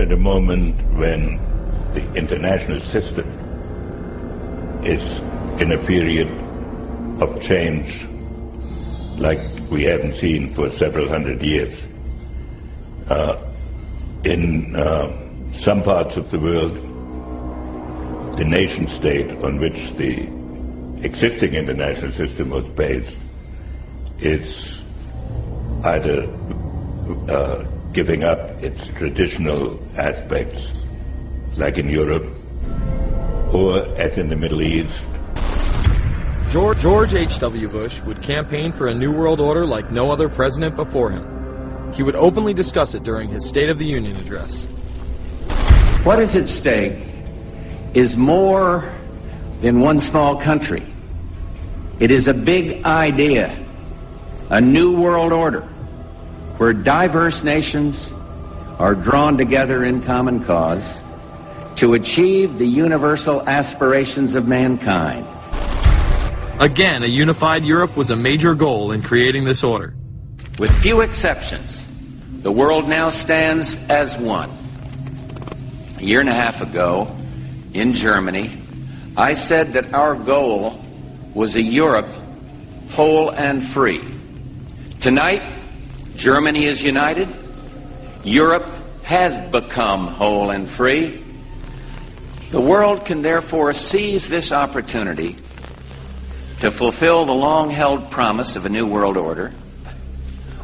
at a moment when the international system is in a period of change like we haven't seen for several hundred years. In some parts of the world, the nation state on which the existing international system was based is either giving up its traditional aspects, like in Europe, or as in the Middle East. George H.W. Bush would campaign for a new world order like no other president before him. He would openly discuss it during his State of the Union address. What is at stake is more than one small country. It is a big idea, a new world order, where diverse nations are drawn together in common cause to achieve the universal aspirations of mankind. Again, a unified Europe was a major goal in creating this order. With few exceptions, the world now stands as one. A year and a half ago, in Germany, I said that our goal was a Europe whole and free. Tonight, Germany is united. Europe has become whole and free. The world can therefore seize this opportunity to fulfill the long-held promise of a new world order.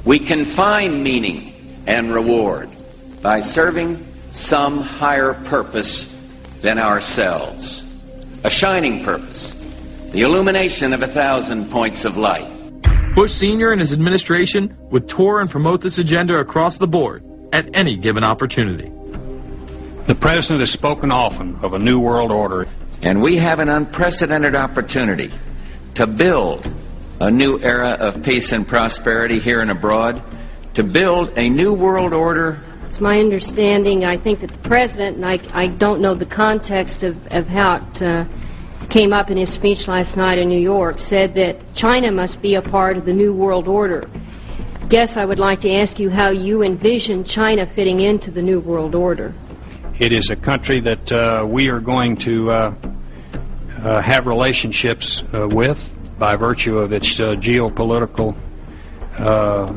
We can find meaning and reward by serving some higher purpose than ourselves. A shining purpose, the illumination of 1,000 points of light. Bush Sr. and his administration would tour and promote this agenda across the board at any given opportunity. The President has spoken often of a new world order. And we have an unprecedented opportunity to build a new era of peace and prosperity here and abroad, to build a new world order. It's my understanding, I think, that the President, and I don't know the context of how it came up in his speech last night in New York, said that China must be a part of the new world order. Guess I would like to ask you how you envision China fitting into the new world order. It is a country that we are going to have relationships with by virtue of its geopolitical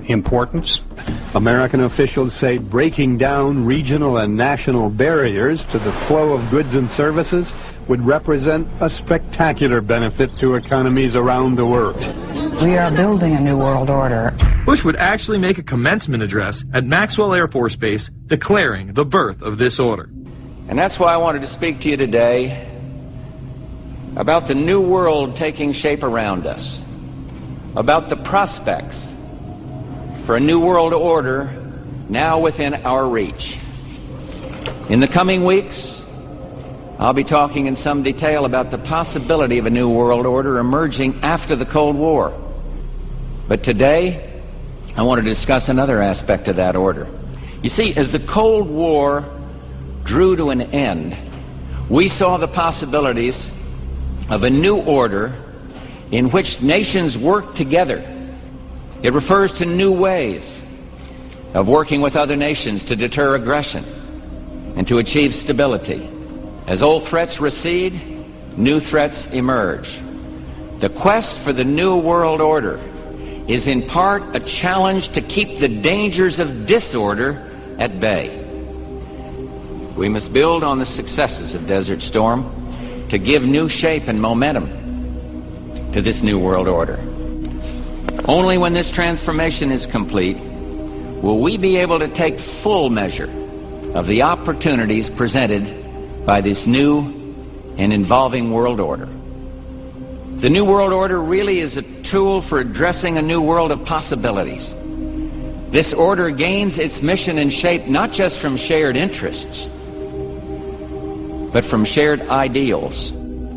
importance. American officials say breaking down regional and national barriers to the flow of goods and services would represent a spectacular benefit to economies around the world. We are building a new world order. Bush would actually make a commencement address at Maxwell Air Force Base declaring the birth of this order. And that's why I wanted to speak to you today about the new world taking shape around us, about the prospects for a new world order now within our reach. In the coming weeks, I'll be talking in some detail about the possibility of a new world order emerging after the Cold War. But today, I want to discuss another aspect of that order. You see, as the Cold War drew to an end, we saw the possibilities of a new order in which nations work together. It refers to new ways of working with other nations to deter aggression and to achieve stability. As old threats recede, new threats emerge. The quest for the new world order is in part a challenge to keep the dangers of disorder at bay. We must build on the successes of Desert Storm to give new shape and momentum to this new world order. Only when this transformation is complete will we be able to take full measure of the opportunities presented by this new and evolving world order. The new world order really is a tool for addressing a new world of possibilities. This order gains its mission and shape not just from shared interests, but from shared ideals.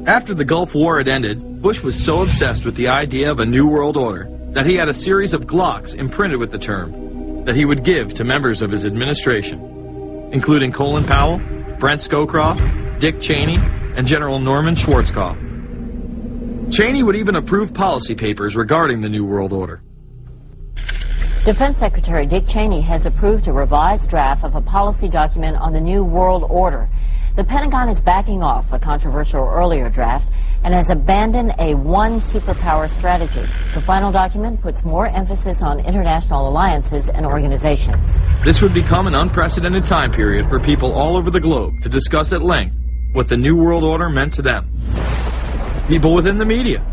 After the Gulf War had ended, Bush was so obsessed with the idea of a new world order that he had a series of Glocks imprinted with the term that he would give to members of his administration, including Colin Powell, Brent Scowcroft, Dick Cheney, and General Norman Schwarzkopf. Cheney would even approve policy papers regarding the New World Order. Defense Secretary Dick Cheney has approved a revised draft of a policy document on the New World Order. The Pentagon is backing off a controversial earlier draft and has abandoned a one superpower strategy. The final document puts more emphasis on international alliances and organizations. This would become an unprecedented time period for people all over the globe to discuss at length what the New World Order meant to them. People within the media.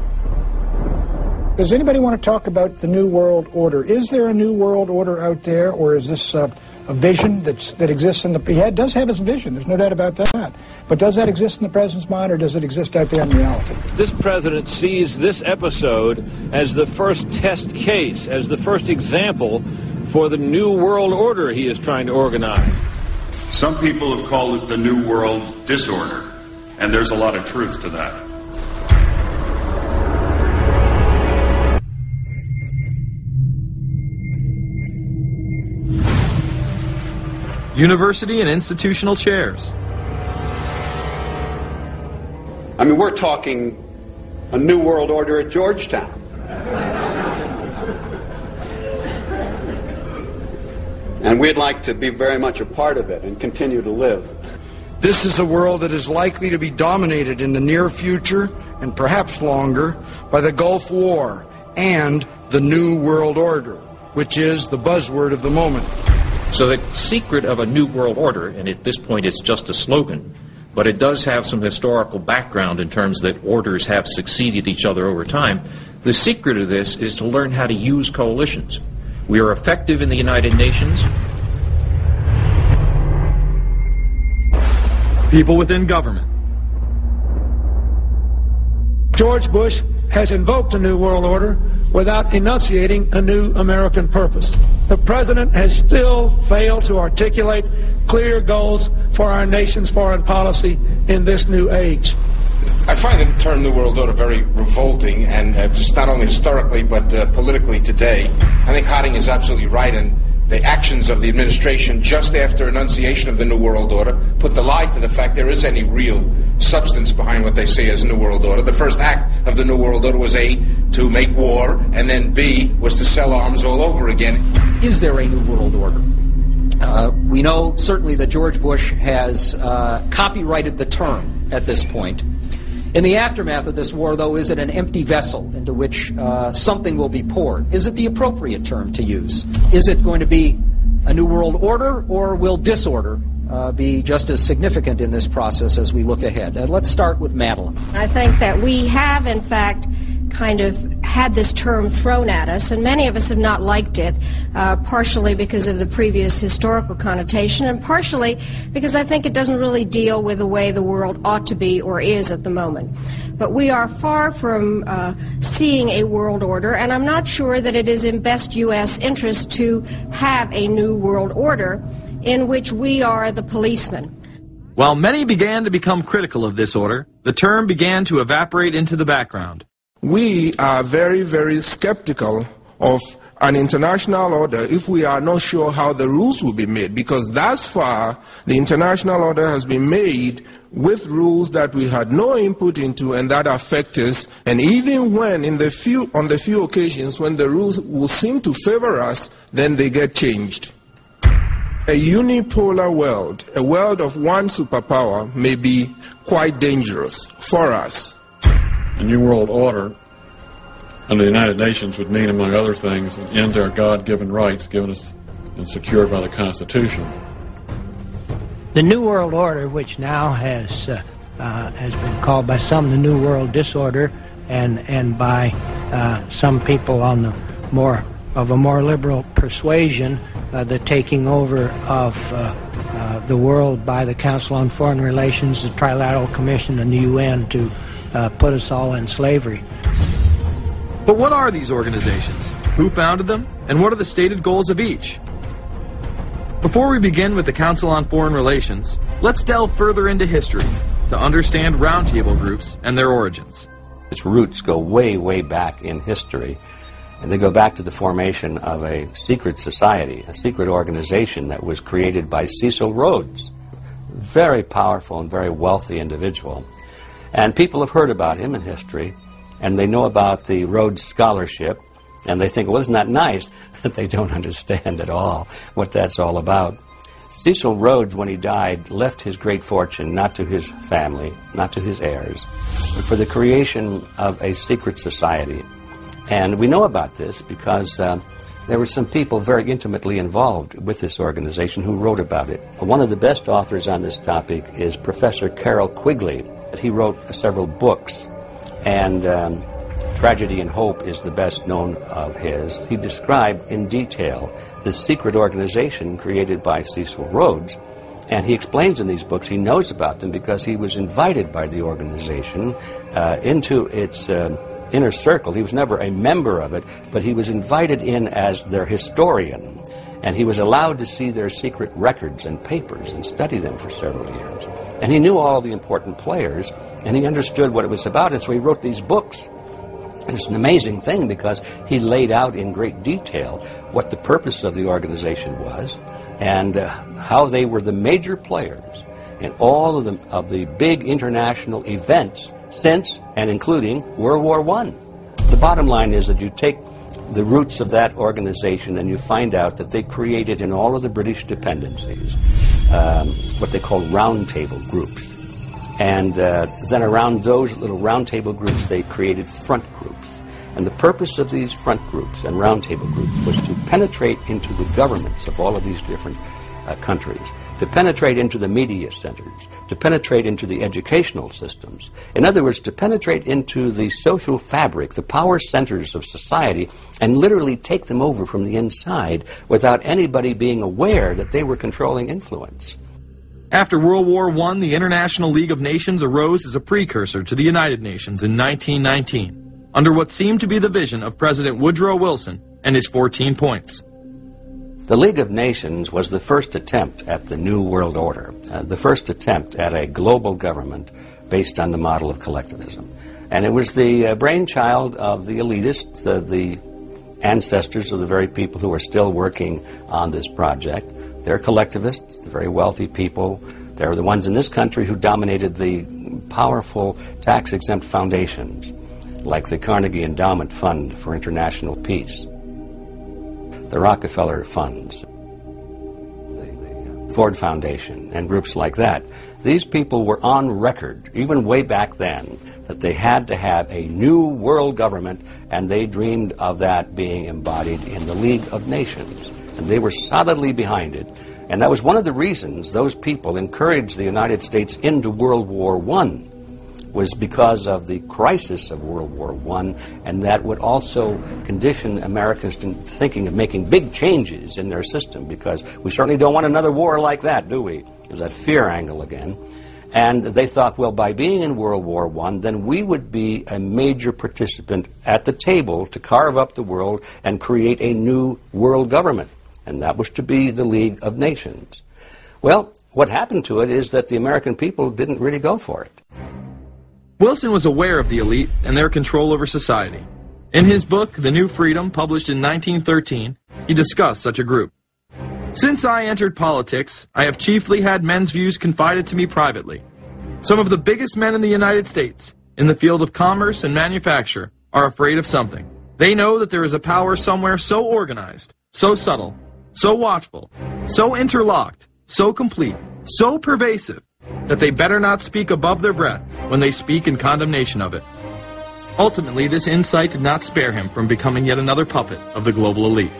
Does anybody want to talk about the New World Order? Is there a New World Order out there, or is this a vision that exists in the... He does have his vision, there's no doubt about that. But does that exist in the president's mind, or does it exist out there in reality? This president sees this episode as the first test case, as the first example for the New World Order he is trying to organize. Some people have called it the New World Disorder, and there's a lot of truth to that. University and institutional chairs. I mean, we're talking a New World Order at Georgetown. And we'd like to be very much a part of it and continue to live. This is a world that is likely to be dominated in the near future, and perhaps longer, by the Gulf War and the New World Order, which is the buzzword of the moment. So the secret of a New World Order, and at this point it's just a slogan, but it does have some historical background in terms that orders have succeeded each other over time. The secret of this is to learn how to use coalitions. We are effective in the United Nations. People within government. George Bush has invoked a New World Order without enunciating a new American purpose. The president has still failed to articulate clear goals for our nation's foreign policy in this new age. I find the term New World Order very revolting, and just not only historically but politically today. I think Harding is absolutely right, and the actions of the administration just after enunciation of the New World Order put the lie to the fact there is any real substance behind what they say as New World Order. The first act of the New World Order was A, to make war, and then B, was to sell arms all over again. Is there a New World Order? We know certainly that George Bush has copyrighted the term at this point. In the aftermath of this war, though, is it an empty vessel into which something will be poured? Is it the appropriate term to use? Is it going to be a New World Order, or will disorder be just as significant in this process as we look ahead? Let's start with Madeline. I think that we have, in fact, kind of had this term thrown at us, and many of us have not liked it, partially because of the previous historical connotation, and partially because I think it doesn't really deal with the way the world ought to be or is at the moment. But we are far from seeing a world order, and I'm not sure that it is in best U.S. interest to have a new world order in which we are the policeman. While many began to become critical of this order, the term began to evaporate into the background. We are very, very skeptical of an international order if we are not sure how the rules will be made, because thus far the international order has been made with rules that we had no input into and that affect us, and even when on the few occasions when the rules will seem to favor us, then they get changed. A unipolar world, a world of one superpower, may be quite dangerous for us. A New World Order under the United Nations would mean, among other things, an end to our God-given rights given us and secured by the Constitution. The New World Order, which now has been called by some the New World Disorder, and by some people on the more liberal persuasion, the taking over of the world by the Council on Foreign Relations, the Trilateral Commission, and the UN to put us all in slavery. But what are these organizations? Who founded them? And what are the stated goals of each? Before we begin with the Council on Foreign Relations, let's delve further into history to understand roundtable groups and their origins. Its roots go way, way back in history, and they go back to the formation of a secret society, a secret organization that was created by Cecil Rhodes, a very powerful and very wealthy individual. And people have heard about him in history, and they know about the Rhodes Scholarship, And they think, well, isn't that nice? That they don't understand at all what that's all about. Cecil Rhodes, when he died, left his great fortune not to his family, not to his heirs, but for the creation of a secret society. And we know about this because there were some people very intimately involved with this organization who wrote about it. One of the best authors on this topic is Professor Carroll Quigley. He wrote several books, and Tragedy and Hope is the best known of his. He described in detail the secret organization created by Cecil Rhodes, and he explains in these books he knows about them because he was invited by the organization into its inner circle. He was never a member of it, but he was invited in as their historian, and he was allowed to see their secret records and papers and study them for several years. And he knew all the important players, and he understood what it was about, and so he wrote these books. And it's an amazing thing because he laid out in great detail what the purpose of the organization was and how they were the major players in all of the big international events since and including World War I. The bottom line is that you take the roots of that organization and you find out that they created in all of the British dependencies what they call roundtable groups. And then around those little roundtable groups, they created front groups. And the purpose of these front groups and roundtable groups was to penetrate into the governments of all of these different countries, to penetrate into the media centers, to penetrate into the educational systems. In other words, to penetrate into the social fabric, the power centers of society, and literally take them over from the inside without anybody being aware that they were controlling influence. After World War I, the International League of Nations arose as a precursor to the United Nations in 1919, under what seemed to be the vision of President Woodrow Wilson and his 14 points. The League of Nations was the first attempt at the New World Order, the first attempt at a global government based on the model of collectivism. And it was the brainchild of the elitists, the ancestors of the very people who are still working on this project. They're collectivists, the very wealthy people. They're the ones in this country who dominated the powerful tax-exempt foundations, like the Carnegie Endowment Fund for International Peace, the Rockefeller Funds, the Ford Foundation, and groups like that. These people were on record, even way back then, that they had to have a new world government, and they dreamed of that being embodied in the League of Nations. And they were solidly behind it. And that was one of the reasons those people encouraged the United States into World War I, was because of the crisis of World War I, and that would also condition Americans to thinking of making big changes in their system, because we certainly don't want another war like that, do we? There's that fear angle again. And they thought, well, by being in World War I, then we would be a major participant at the table to carve up the world and create a new world government. And that was to be the League of Nations. Well, what happened to it is that the American people didn't really go for it. Wilson was aware of the elite and their control over society. In his book, The New Freedom, published in 1913, he discussed such a group. Since I entered politics, I have chiefly had men's views confided to me privately. Some of the biggest men in the United States, in the field of commerce and manufacture, are afraid of something. They know that there is a power somewhere so organized, so subtle, so watchful, so interlocked, so complete, so pervasive, that they better not speak above their breath when they speak in condemnation of it. Ultimately, this insight did not spare him from becoming yet another puppet of the global elite.